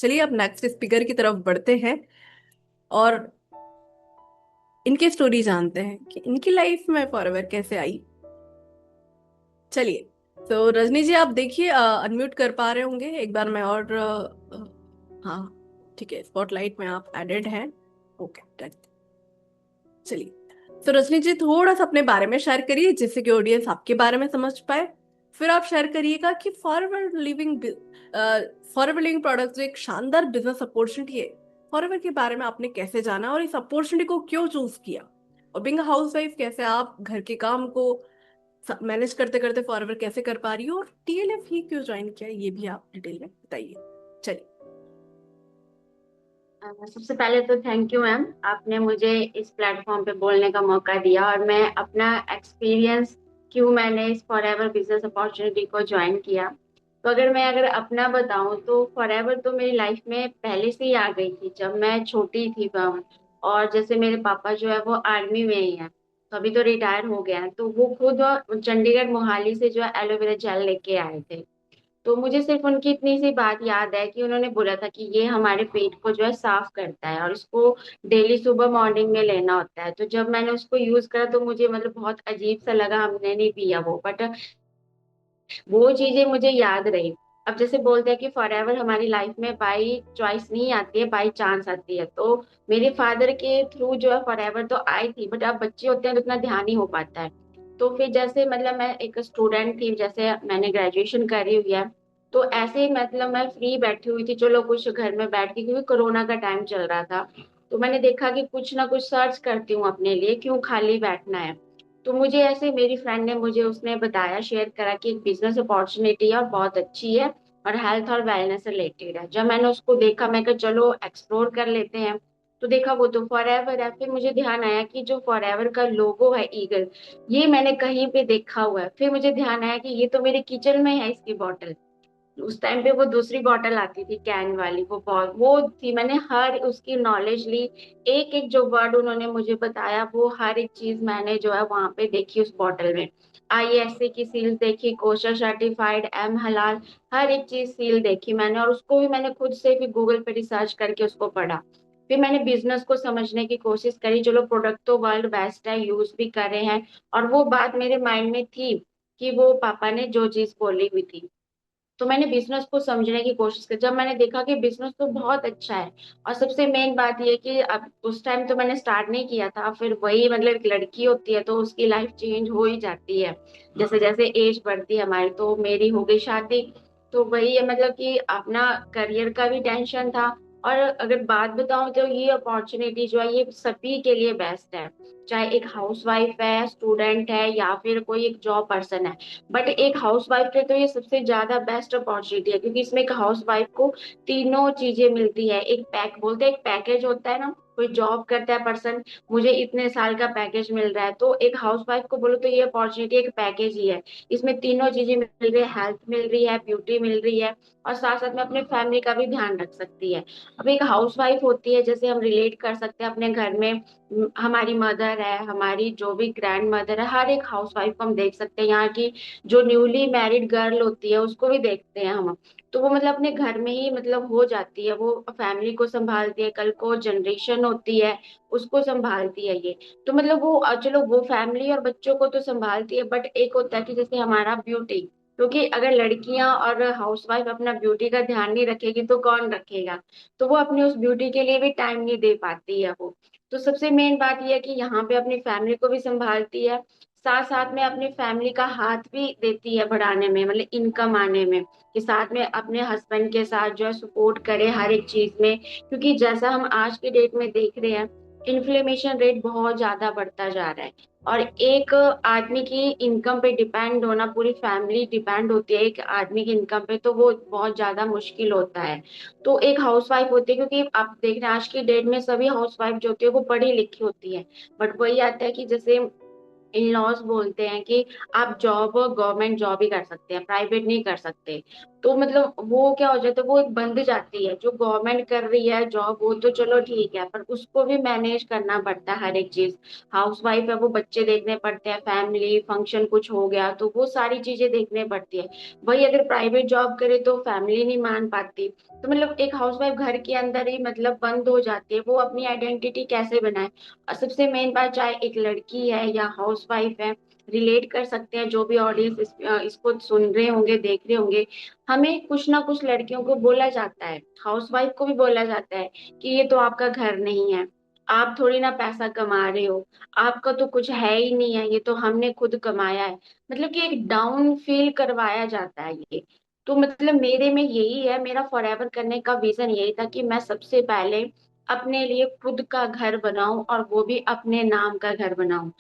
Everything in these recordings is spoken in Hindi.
चलिए अब नेक्स्ट स्पीकर की तरफ बढ़ते हैं और इनकी स्टोरी जानते हैं कि इनकी लाइफ में फॉरएवर कैसे आई। चलिए, तो रजनी जी आप देखिए अनम्यूट कर पा रहे होंगे एक बार। मैं और हाँ, ठीक है, स्पॉटलाइट में आप एडेड हैं। Okay done. चलिए, तो रजनी जी थोड़ा सा अपने बारे में शेयर करिए जिससे कि ऑडियंस आपके बारे में समझ पाए। फिर आप शेयर करिएगा कि फॉरएवर लिविंग प्रोडक्ट जो एक शानदार बिजनेस अपॉर्चुनिटी है, फॉरएवर के बारे में आपने कैसे जाना और इस अपॉर्चुनिटी को क्यों चूज किया, और बिंग हाउस वाइफ कैसे आप घर के काम को मैनेज करते करते फॉरएवर कैसे कर पा रही हो, और टीएलएफ ही क्यों ज्वाइन किया, ये भी आप डिटेल में बताइए। चलिए। सबसे पहले तो थैंक यू मैम, आपने मुझे इस प्लेटफॉर्म पे बोलने का मौका दिया और मैं अपना एक्सपीरियंस क्यों मैंने इस फॉरएवर बिजनेस अपॉर्चुनिटी को ज्वाइन किया। तो अगर अपना बताऊं तो फॉरएवर तो मेरी लाइफ में पहले से ही आ गई थी जब मैं छोटी थी और जैसे मेरे पापा जो है वो आर्मी में ही है, तो अभी तो रिटायर हो गए हैं, तो वो खुद चंडीगढ़ मोहाली से जो है एलोवेरा जेल लेके आए थे। तो मुझे सिर्फ उनकी इतनी सी बात याद है कि उन्होंने बोला था कि ये हमारे पेट को जो है साफ करता है और इसको डेली सुबह मॉर्निंग में लेना होता है। तो जब मैंने उसको यूज करा तो मुझे मतलब बहुत अजीब सा लगा, हमने नहीं पिया वो, बट वो चीजें मुझे याद रही। अब जैसे बोलते हैं कि फॉरएवर हमारी लाइफ में बाई चॉइस नहीं आती है, बाई चांस आती है, तो मेरे फादर के थ्रू जो है फॉरएवर तो आई थी, बट अब बच्चे होते हैं तो उतना ध्यान नहीं हो पाता है। तो फिर जैसे मतलब मैं एक स्टूडेंट थी, जैसे मैंने ग्रेजुएशन करी हुई है, तो ऐसे ही मतलब मैं फ्री बैठी हुई थी, चलो कुछ घर में बैठ के, क्योंकि कोरोना का टाइम चल रहा था, तो मैंने देखा कि कुछ ना कुछ सर्च करती हूँ अपने लिए, क्यों खाली बैठना है। तो मुझे ऐसे मेरी फ्रेंड ने मुझे उसने बताया, शेयर करा कि एक बिजनेस अपॉर्चुनिटी है और बहुत अच्छी है और हेल्थ और वेलनेस से रिलेटेड है। जब मैंने उसको देखा मैं कहा चलो एक्सप्लोर कर लेते हैं। तो देखा वो तो फॉरएवर है, फिर मुझे ध्यान आया कि जो फॉरएवर का लोगो है ईगल, ये मैंने कहीं पे देखा हुआ है। फिर मुझे ध्यान आया कि ये तो मेरे किचन में है इसकी बॉटल। उस टाइम पे वो दूसरी बॉटल आती थी कैन वाली, वो बहुत वो थी, मैंने हर उसकी नॉलेज ली। एक एक जो वर्ड उन्होंने मुझे बताया वो हर एक चीज मैंने जो है वहां पे देखी उस बॉटल में। आईएसए की सील देखी, कोशा सर्टिफाइड, एम हलाल, हर एक चीज सील देखी मैंने, और उसको भी मैंने खुद से भी गूगल पे रिसर्च करके उसको पढ़ा। फिर मैंने बिजनेस को समझने की कोशिश करी, चलो प्रोडक्ट तो वर्ल्ड बेस्ट है, यूज भी कर रहे हैं, और वो बात मेरे माइंड में थी कि वो पापा ने जो चीज बोली हुई थी। तो मैंने बिजनेस को समझने की कोशिश की, जब मैंने देखा कि बिजनेस तो बहुत अच्छा है। और सबसे मेन बात ये कि अब उस टाइम तो मैंने स्टार्ट नहीं किया था, फिर वही मतलब एक लड़की होती है तो उसकी लाइफ चेंज हो ही जाती है जैसे जैसे एज बढ़ती है हमारी। तो मेरी हो गई शादी, तो वही है मतलब कि अपना करियर का भी टेंशन था। और अगर बात बताऊं तो ये अपॉर्चुनिटी जो है ये सभी के लिए बेस्ट है, चाहे एक हाउसवाइफ है, स्टूडेंट है, या फिर कोई एक जॉब पर्सन है। बट एक हाउस वाइफ के तो ये सबसे ज्यादा बेस्ट अपॉर्चुनिटी है, क्योंकि इसमें एक हाउस वाइफ को तीनों चीजें मिलती है। एक पैक बोलते हैं, एक पैकेज होता है ना, कोई जॉब करता है पर्सन, मुझे इतने साल का पैकेज मिल रहा है, तो एक हाउस वाइफ को बोलो तो ये अपॉर्चुनिटी एक पैकेज ही है। इसमें तीनों चीजें मिल रही है, हेल्थ मिल रही है, ब्यूटी मिल रही है, और साथ साथ में अपने फैमिली का भी ध्यान रख सकती है। अब एक हाउस वाइफ होती है, जैसे हम रिलेट कर सकते हैं अपने घर में, हमारी मदर है, हमारी जो भी ग्रैंड मदर है, हर एक हाउस वाइफ को हम देख सकते हैं। यहाँ की जो न्यूली मैरिड गर्ल होती है उसको भी देखते हैं हम, तो वो मतलब अपने घर में ही मतलब हो जाती है, वो फैमिली को संभालती है, कल को जनरेशन होती है उसको संभालती है ये। तो मतलब वो चलो वो फैमिली और बच्चों को तो संभालती है, बट एक होता है कि जैसे हमारा ब्यूटी, क्योंकि अगर लड़कियां और हाउसवाइफ अपना ब्यूटी का ध्यान नहीं रखेगी तो कौन रखेगा। तो वो अपनी उस ब्यूटी के लिए भी टाइम नहीं दे पाती है वो। तो सबसे मेन बात यह है कि यहाँ पे अपनी फैमिली को भी संभालती है, साथ साथ में अपनी फैमिली का हाथ भी देती है बढ़ाने में, मतलब इनकम आने में, कि साथ में अपने हस्बैंड के साथ जो है सपोर्ट करे हर एक चीज में। क्योंकि जैसा हम आज के डेट में देख रहे हैं, इन्फ्लेमेशन रेट बहुत ज्यादा बढ़ता जा रहा है, और एक आदमी की इनकम पे डिपेंड होना, पूरी फैमिली डिपेंड होती है एक आदमी की इनकम पे, तो वो बहुत ज्यादा मुश्किल होता है। तो एक हाउसवाइफ होती है, क्योंकि आप देख रहे हैं आज की डेट में सभी हाउसवाइफ जो होती है वो पढ़ी लिखी होती है, बट वही आता है कि जैसे इन लॉज बोलते हैं कि आप जॉब गवर्नमेंट जॉब ही कर सकते हैं, प्राइवेट नहीं कर सकते। तो मतलब वो क्या हो जाता है, वो एक बंद जाती है। जो गवर्नमेंट कर रही है जॉब वो तो चलो ठीक है, पर उसको भी मैनेज करना पड़ता है हर एक चीज। हाउस वाइफ है, वो बच्चे देखने पड़ते हैं, फैमिली फंक्शन कुछ हो गया तो वो सारी चीजें देखने पड़ती है। वही अगर प्राइवेट जॉब करे तो फैमिली नहीं मान पाती। तो मतलब एक हाउस वाइफ घर के अंदर ही मतलब बंद हो जाती है, वो अपनी आइडेंटिटी कैसे बनाए। और सबसे मेन बात, चाहे एक लड़की है या हाउस वाइफ है, रिलेट कर सकते हैं जो भी ऑडियंस इसको सुन रहे होंगे, देख रहे होंगे। हमें कुछ ना कुछ लड़कियों को बोला जाता है, हाउस वाइफ को भी बोला जाता है कि ये तो आपका घर नहीं है, आप थोड़ी ना पैसा कमा रहे हो, आपका तो कुछ है ही नहीं है, ये तो हमने खुद कमाया है। मतलब कि एक डाउन फील करवाया जाता है ये। तो मतलब मेरे में यही है, मेरा फॉरएवर करने का विजन यही था कि मैं सबसे पहले अपने लिए खुद का घर बनाऊं, और वो भी अपने नाम का घर बनाऊं।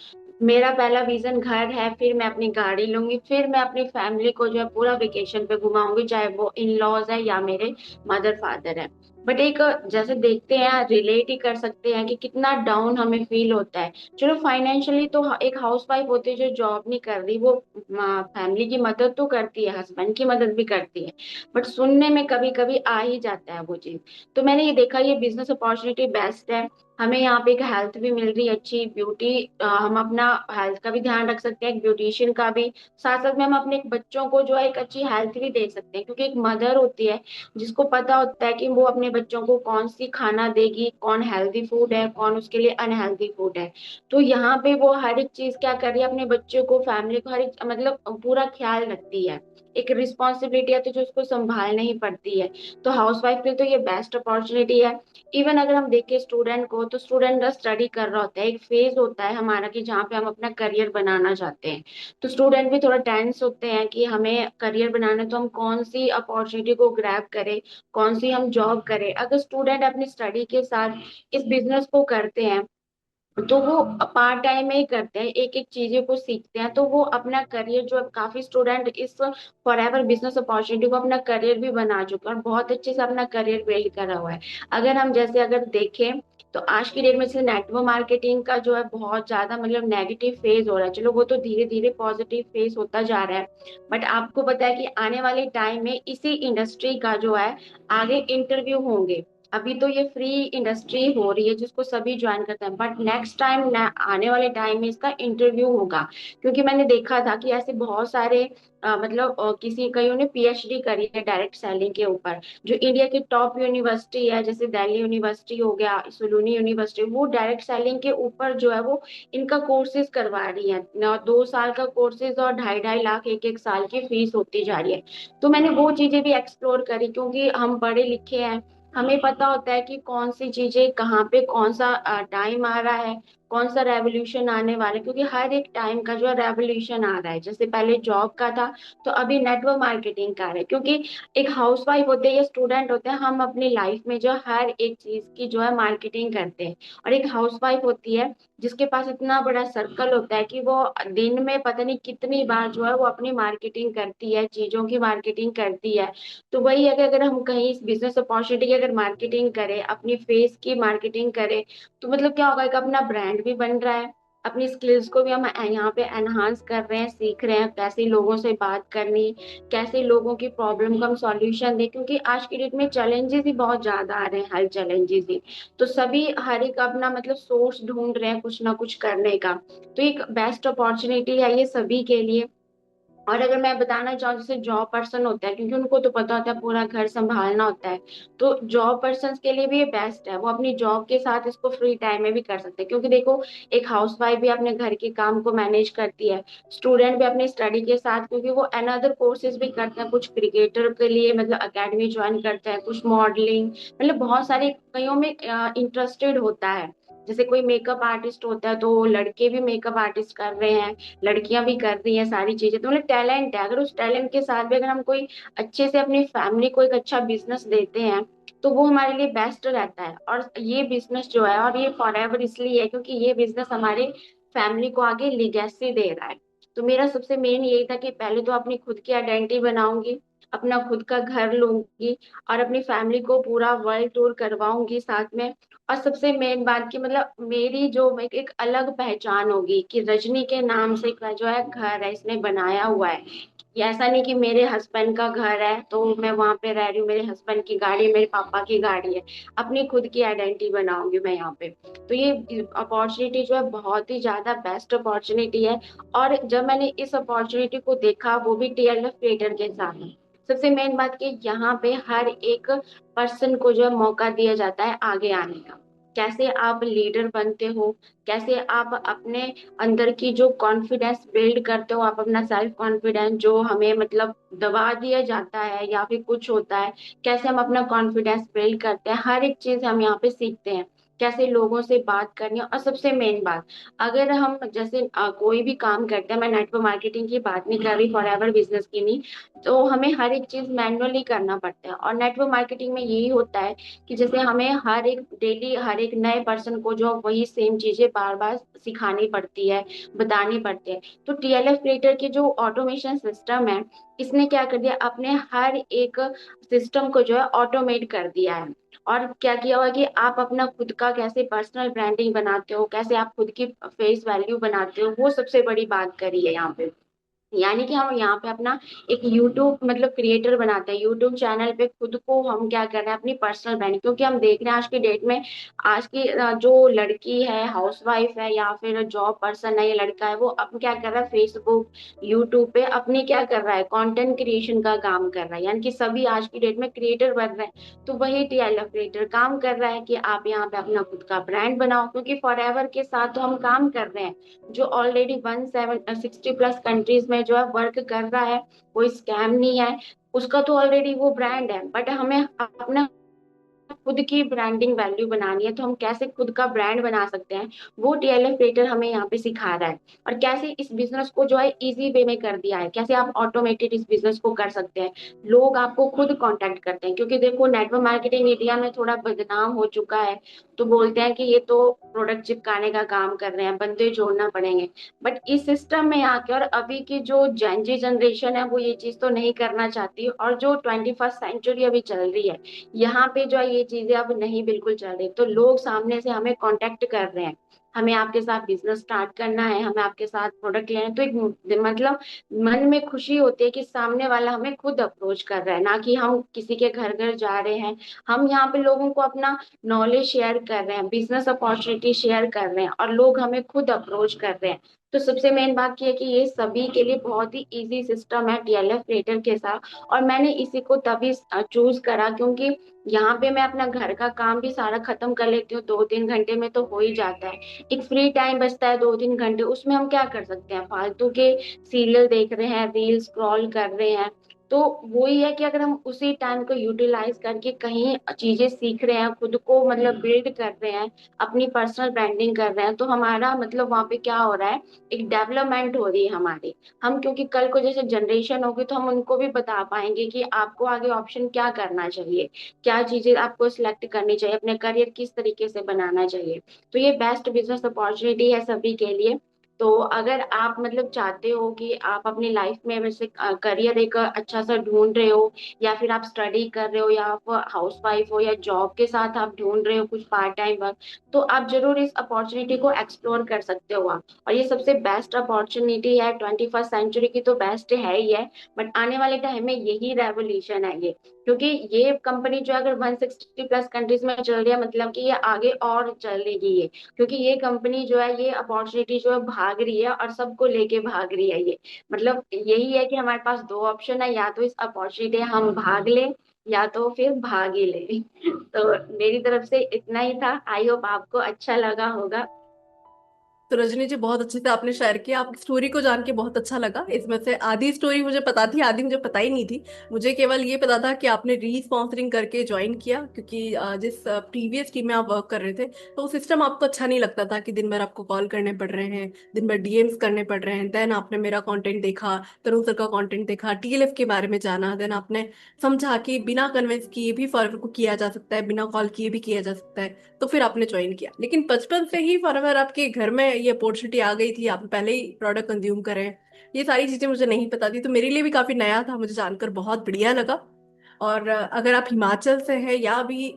मेरा पहला विजन घर है, फिर मैं अपनी गाड़ी लूंगी, फिर मैं अपनी फैमिली को जो है पूरा वेकेशन पे घुमाऊंगी, चाहे वो इन लॉज है या मेरे मदर फादर है। बट एक जैसे देखते हैं, रिलेट ही कर सकते हैं कि कितना डाउन हमें फील होता है। चलो फाइनेंशियली तो एक हाउस वाइफ होती है जो जॉब नहीं कर रही, वो फैमिली की मदद तो करती है, हस्बैंड की मदद भी करती है, बट सुनने में कभी कभी आ ही जाता है वो चीज। तो मैंने ये देखा, ये बिजनेस अपॉर्चुनिटी बेस्ट है। हमें यहाँ पे एक हेल्थ भी मिल रही है अच्छी, ब्यूटी, हम अपना हेल्थ का भी ध्यान रख सकते हैं, एक ब्यूटिशियन का भी। साथ साथ में हम अपने बच्चों को जो है एक अच्छी हेल्थ भी दे सकते हैं, क्योंकि एक मदर होती है जिसको पता होता है कि वो अपने बच्चों को कौन सी खाना देगी, कौन हेल्दी फूड है, कौन उसके लिए अनहेल्दी फूड है। तो यहाँ पे वो हर एक चीज क्या कर रही है, अपने बच्चों को, फैमिली को, हर एक मतलब पूरा ख्याल रखती है। एक रिस्पॉन्सिबिलिटी है तो जो उसको संभालनी ही पड़ती है। तो हाउस वाइफ के लिए तो ये बेस्ट अपॉर्चुनिटी है। इवन अगर हम देखें स्टूडेंट को, तो स्टूडेंट स्टडी कर रहा होता है, एक फेज होता है हमारा कि जहाँ पे हम अपना करियर बनाना चाहते हैं। तो स्टूडेंट भी थोड़ा टेंस होते हैं कि हमें करियर बनाना है, तो हम कौन सी अपॉर्चुनिटी को ग्रैब करें, कौन सी हम जॉब करें। अगर स्टूडेंट अपनी स्टडी के साथ इस बिजनेस को करते हैं, तो वो पार्ट टाइम में ही करते हैं, एक एक चीजों को सीखते हैं, तो वो अपना करियर जो है, काफी स्टूडेंट इस फॉरएवर बिजनेस अपॉर्चुनिटी को अपना करियर भी बना चुके हैं और बहुत अच्छे से अपना करियर बिल्ड करा हुआ है। अगर हम जैसे अगर देखें, तो आज की डेट में जैसे नेटवर्क मार्केटिंग का जो है बहुत ज्यादा मतलब नेगेटिव फेज हो रहा है, चलो वो तो धीरे धीरे पॉजिटिव फेज होता जा रहा है। बट आपको पता है कि आने वाले टाइम में इसी इंडस्ट्री का जो है आगे इंटरव्यू होंगे। अभी तो ये फ्री इंडस्ट्री हो रही है जिसको सभी ज्वाइन करते हैं, बट नेक्स्ट टाइम, आने वाले टाइम में इसका इंटरव्यू होगा। क्योंकि मैंने देखा था कि ऐसे बहुत सारे मतलब किसी कईयों ने पीएचडी करी है डायरेक्ट सेलिंग के ऊपर। जो इंडिया की टॉप यूनिवर्सिटी है, जैसे दिल्ली यूनिवर्सिटी हो गया, सुलूनी यूनिवर्सिटी, वो डायरेक्ट सेलिंग के ऊपर जो है वो इनका कोर्सेज करवा रही है। 2 साल का कोर्सेज और 2.5-2.5 लाख एक एक साल की फीस होती जा रही है। तो मैंने वो चीजें भी एक्सप्लोर करी, क्योंकि हम पढ़े लिखे हैं, हमें पता होता है कि कौन सी चीजें कहाँ पे, कौन सा टाइम आ रहा है, कौन सा रेवोल्यूशन आने वाला है। क्योंकि हर एक टाइम का जो है रेवोल्यूशन आ रहा है, जैसे पहले जॉब का था, तो अभी नेटवर्क मार्केटिंग का आ रहा है। क्योंकि एक हाउस वाइफ होते हैं या स्टूडेंट होते हैं, हम अपनी लाइफ में जो हर एक चीज की जो है मार्केटिंग करते हैं। और एक हाउस वाइफ होती है जिसके पास इतना बड़ा सर्कल होता है कि वो दिन में पता नहीं कितनी बार जो है वो अपनी मार्केटिंग करती है, चीजों की मार्केटिंग करती है। तो वही है कि अगर हम कहीं इस बिजनेस अपॉर्चुनिटी की अगर मार्केटिंग करें, अपनी फेस की मार्केटिंग करें, तो मतलब क्या होगा, एक अपना ब्रांड भी बन रहा है, अपनी स्किल्स को भी हम यहाँ पे एनहांस कर रहे हैं, सीख रहे हैं कैसे लोगों से बात करनी, कैसे लोगों की प्रॉब्लम का हम सॉल्यूशन दें। क्योंकि आज की डेट में चैलेंजेस ही बहुत ज्यादा आ रहे हैं, हर चैलेंजेस ही। तो सभी हर एक अपना मतलब सोर्स ढूंढ रहे हैं कुछ ना कुछ करने का। तो एक बेस्ट अपॉर्चुनिटी है ये सभी के लिए। और अगर मैं बताना चाहूँ, जैसे जॉब पर्सन होता है, क्योंकि उनको तो पता होता है पूरा घर संभालना होता है, तो जॉब पर्सन के लिए भी ये बेस्ट है, वो अपनी जॉब के साथ इसको फ्री टाइम में भी कर सकते हैं। क्योंकि देखो, एक हाउस वाइफ भी अपने घर के काम को मैनेज करती है, स्टूडेंट भी अपनी स्टडी के साथ, क्योंकि वो अनदर कोर्सेज भी करते हैं, कुछ क्रिकेटर के लिए मतलब अकेडमी ज्वाइन करते हैं, कुछ मॉडलिंग, मतलब बहुत सारे कईयों में इंटरेस्टेड होता है। जैसे कोई मेकअप आर्टिस्ट होता है, तो लड़के भी मेकअप आर्टिस्ट कर रहे हैं, लड़कियां भी कर रही हैं सारी चीजें। तो मतलब टैलेंट है, अगर उस टैलेंट के साथ भी अगर हम कोई अच्छे से अपनी फैमिली को एक अच्छा बिजनेस देते हैं, तो वो हमारे लिए बेस्ट रहता है। और ये बिजनेस जो है, और ये फॉरएवर इसलिए है क्योंकि ये बिजनेस हमारे फैमिली को आगे लिगेसी दे रहा है। तो मेरा सबसे मेन यही था कि पहले तो अपनी खुद की आइडेंटिटी बनाऊंगी, अपना खुद का घर लूंगी, और अपनी फैमिली को पूरा वर्ल्ड टूर करवाऊंगी साथ में। और सबसे मेन बात की मतलब मेरी जो एक अलग पहचान होगी कि रजनी के नाम से का जो है घर है, इसने बनाया हुआ है। ये ऐसा नहीं कि मेरे हस्बैंड का घर है तो मैं वहां पे रह रही हूँ, मेरे हस्बैंड की गाड़ी है, मेरे पापा की गाड़ी है। अपनी खुद की आइडेंटिटी बनाऊंगी मैं यहाँ पे। तो ये अपॉर्चुनिटी जो है बहुत ही ज्यादा बेस्ट अपॉर्चुनिटी है। और जब मैंने इस अपॉर्चुनिटी को देखा, वो भी टीएलएफ क्रिएटर के साथ, सबसे मेन बात कि यहाँ पे हर एक पर्सन को जो है मौका दिया जाता है आगे आने का। कैसे आप लीडर बनते हो, कैसे आप अपने अंदर की जो कॉन्फिडेंस बिल्ड करते हो, आप अपना सेल्फ कॉन्फिडेंस जो हमें मतलब दबा दिया जाता है या फिर कुछ होता है, कैसे हम अपना कॉन्फिडेंस बिल्ड करते हैं, हर एक चीज हम यहाँ पे सीखते हैं। कैसे लोगों से बात करनी है। और सबसे मेन बात, अगर हम जैसे कोई भी काम करते हैं, मैं नेटवर्क मार्केटिंग की बात नहीं कर रही, फॉर एवर बिजनेस की नहीं, तो हमें हर एक चीज मैनुअली करना पड़ता है। और नेटवर्क मार्केटिंग में यही होता है कि जैसे हमें हर एक डेली हर एक नए पर्सन को जो वही सेम चीजें बार बार सिखानी पड़ती है, बतानी पड़ती है। तो टीएलएफ क्रिएटर के जो ऑटोमेशन सिस्टम है, इसने क्या कर दिया, अपने हर एक सिस्टम को जो है ऑटोमेट कर दिया है। और क्या किया हुआ कि आप अपना खुद का कैसे पर्सनल ब्रांडिंग बनाते हो, कैसे आप खुद की फेस वैल्यू बनाते हो, वो सबसे बड़ी बात करी है यहाँ पे। यानी कि हम यहाँ पे अपना एक यूट्यूब मतलब क्रिएटर बनाते हैं, यूट्यूब चैनल पे खुद को हम क्या कर रहे हैं, अपनी पर्सनल ब्रांडिंग। क्योंकि हम देख रहे हैं आज की डेट में, आज की जो लड़की है, हाउसवाइफ है या फिर जॉब पर्सन है, ये लड़का है, वो अब क्या कर रहा है, फेसबुक यूट्यूब पे अपनी क्या कर रहा है, कंटेंट क्रिएशन का काम कर रहा है। यानी कि सभी आज की डेट में क्रिएटर बन रहे हैं। तो वही टीएलएफ क्रिएटर काम कर रहा है कि आप यहाँ पे अपना खुद का ब्रांड बनाओ। क्योंकि फॉरएवर के साथ तो हम काम कर रहे हैं, जो ऑलरेडी 160+ कंट्रीज में जो है वर्क कर रहा है, कोई स्कैम नहीं है, उसका तो ऑलरेडी वो ब्रांड है। बट हमें अपना खुद की ब्रांडिंग वैल्यू बनानी है, तो हम कैसे खुद का ब्रांड बना सकते हैं, वो टीएलएफ क्रिएटर हमें यहाँ पे सिखा रहा है। और कैसे इस बिजनेस को जो है इजी वे में कर दिया है, कैसे आप ऑटोमेटेड इस बिजनेस को कर सकते हैं। लोग आपको खुद कांटेक्ट करते हैं, क्योंकि देखो नेटवर्क मार्केटिंग इंडिया में थोड़ा बदनाम हो चुका है। तो बोलते हैं कि ये तो प्रोडक्ट चिपकाने का काम कर रहे हैं, बंदे जोड़ना पड़ेंगे। बट इस सिस्टम में आके, और अभी की जो जेनजी जनरेशन है, वो ये चीज तो नहीं करना चाहती। और जो 21st सेंचुरी अभी चल रही है, यहाँ पे जो है ये चीजें अब नहीं बिल्कुल चल रही। तो लोग सामने से हमें कांटेक्ट कर रहे हैं, हमें आपके साथ बिजनेस स्टार्ट करना है, हमें आपके साथ प्रोडक्ट लेना है। तो एक मतलब मन में खुशी होती है कि सामने वाला हमें खुद अप्रोच कर रहा है, ना कि हम किसी के घर घर जा रहे हैं। हम यहाँ पे लोगों को अपना नॉलेज शेयर कर रहे हैं, बिजनेस अपॉर्चुनिटी शेयर कर रहे हैं, और लोग हमें खुद अप्रोच कर रहे हैं। तो सबसे मेन बात ये है कि ये सभी के लिए बहुत ही इजी सिस्टम है टीएलएफ क्रिएटर के साथ। और मैंने इसी को तभी चूज करा क्योंकि यहाँ पे मैं अपना घर का काम भी सारा खत्म कर लेती हूँ, 2-3 घंटे में तो हो ही जाता है। एक फ्री टाइम बचता है 2-3 घंटे, उसमें हम क्या कर सकते हैं, फालतू के सीरियल देख रहे हैं, रील स्क्रॉल कर रहे हैं। तो वही है कि अगर हम उसी टाइम को यूटिलाइज करके कहीं चीजें सीख रहे हैं, खुद को मतलब बिल्ड कर रहे हैं, अपनी पर्सनल ब्रांडिंग कर रहे हैं, तो हमारा मतलब वहाँ पे क्या हो रहा है, एक डेवलपमेंट हो रही है हमारी। हम क्योंकि कल को जैसे जनरेशन होगी तो हम उनको भी बता पाएंगे कि आपको आगे ऑप्शन क्या करना चाहिए, क्या चीजें आपको सिलेक्ट करनी चाहिए, अपने करियर किस तरीके से बनाना चाहिए। तो ये बेस्ट बिजनेस अपॉर्चुनिटी है सभी के लिए। तो अगर आप मतलब चाहते हो कि आप अपनी लाइफ में वैसे करियर एक अच्छा सा ढूंढ रहे हो, या फिर आप स्टडी कर रहे हो, या आप हाउस वाइफ हो, या जॉब के साथ आप ढूंढ रहे हो कुछ पार्ट टाइम वर्क, तो आप जरूर इस अपॉर्चुनिटी को एक्सप्लोर कर सकते हो आप। और ये सबसे बेस्ट अपॉर्चुनिटी है, 21st सेंचुरी की तो बेस्ट है ही है। बट आने वाले टाइम में यही रेवोल्यूशन है ये। क्योंकि ये कंपनी जो अगर 160+ कंट्रीज में चल रही है, मतलब कि ये आगे और चलेगी ये। क्योंकि ये कंपनी जो है, ये अपॉर्चुनिटी जो है भाग रही है, और सबको लेके भाग रही है ये। मतलब यही है कि हमारे पास दो ऑप्शन है, या तो इस अपॉर्चुनिटी हम भाग ले, या तो फिर भाग ही ले। तो मेरी तरफ से इतना ही था, आई होप आपको अच्छा लगा होगा। तो रजनी जी, बहुत अच्छे से आपने शेयर किया, आपकी स्टोरी को जान के बहुत अच्छा लगा। इसमें से आधी स्टोरी मुझे पता थी, आधी मुझे पता ही नहीं थी। मुझे केवल ये पता था कि आपने री स्पॉन्सरिंग करके ज्वाइन किया, क्योंकि जिस प्रीवियस टीम में आप वर्क कर रहे थे, तो वो सिस्टम आपको अच्छा नहीं लगता था कि दिन भर आपको कॉल करने पड़ रहे हैं, दिन भर डीएम्स करने पड़ रहे हैं। देन आपने मेरा कंटेंट देखा, तरुण सर का कंटेंट देखा, टीएलएफ के बारे में जाना, देन आपने समझा कि बिना कन्विंस किए भी फर्क को किया जा सकता है, बिना कॉल किए भी किया जा सकता है। तो फिर आपने ज्वाइन किया। लेकिन बचपन से ही फॉरएवर आपके घर में ये अपॉर्चुनिटी आ गई थी, आप पहले ही प्रोडक्ट कंज्यूम करें, ये सारी चीजें मुझे नहीं पता थी। तो मेरे लिए भी काफी नया था, मुझे जानकर बहुत बढ़िया लगा। और अगर आप हिमाचल से हैं या अभी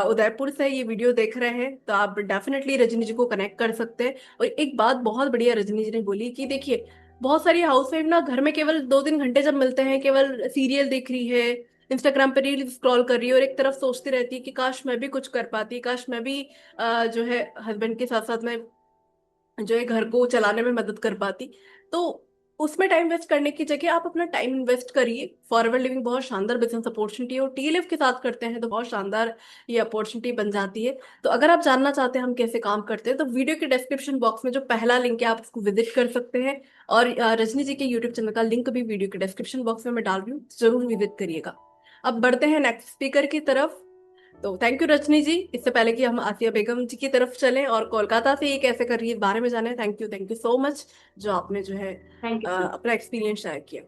उदयपुर से ये वीडियो देख रहे हैं, तो आप डेफिनेटली रजनी जी को कनेक्ट कर सकते हैं। और एक बात बहुत बढ़िया रजनी जी ने बोली कि देखिए, बहुत सारी हाउसवाइफ ना घर में केवल 2-3 घंटे जब मिलते हैं, केवल सीरियल देख रही है, इंस्टाग्राम पे रील स्क्रॉल कर रही है, और एक तरफ सोचती रहती है कि काश मैं भी कुछ कर पाती, काश मैं भी जो है हस्बैंड के साथ साथ में जो है घर को चलाने में मदद कर पाती। तो उसमें टाइम वेस्ट करने की जगह आप अपना टाइम इन्वेस्ट करिए। फॉरएवर लिविंग बहुत शानदार बिजनेस अपॉर्चुनिटी है, और टीएलएफ के साथ करते हैं तो बहुत शानदार ये अपॉर्चुनिटी बन जाती है। तो अगर आप जानना चाहते हैं हम कैसे काम करते हैं, तो वीडियो के डिस्क्रिप्शन बॉक्स में जो पहला लिंक है आप उसको विजिट कर सकते हैं। और रजनी जी के यूट्यूब चैनल का लिंक भी वीडियो के डिस्क्रिप्शन बॉक्स में मैं डाल रही हूँ, जरूर विजिट करिएगा। अब बढ़ते हैं नेक्स्ट स्पीकर की तरफ। तो थैंक यू रजनी जी। इससे पहले कि हम आसिया बेगम जी की तरफ चलें और कोलकाता से ये कैसे कर रही है इस बारे में जाने, थैंक यू सो मच जो आपने जो है थैंक यू मैम। अपना एक्सपीरियंस शेयर किया।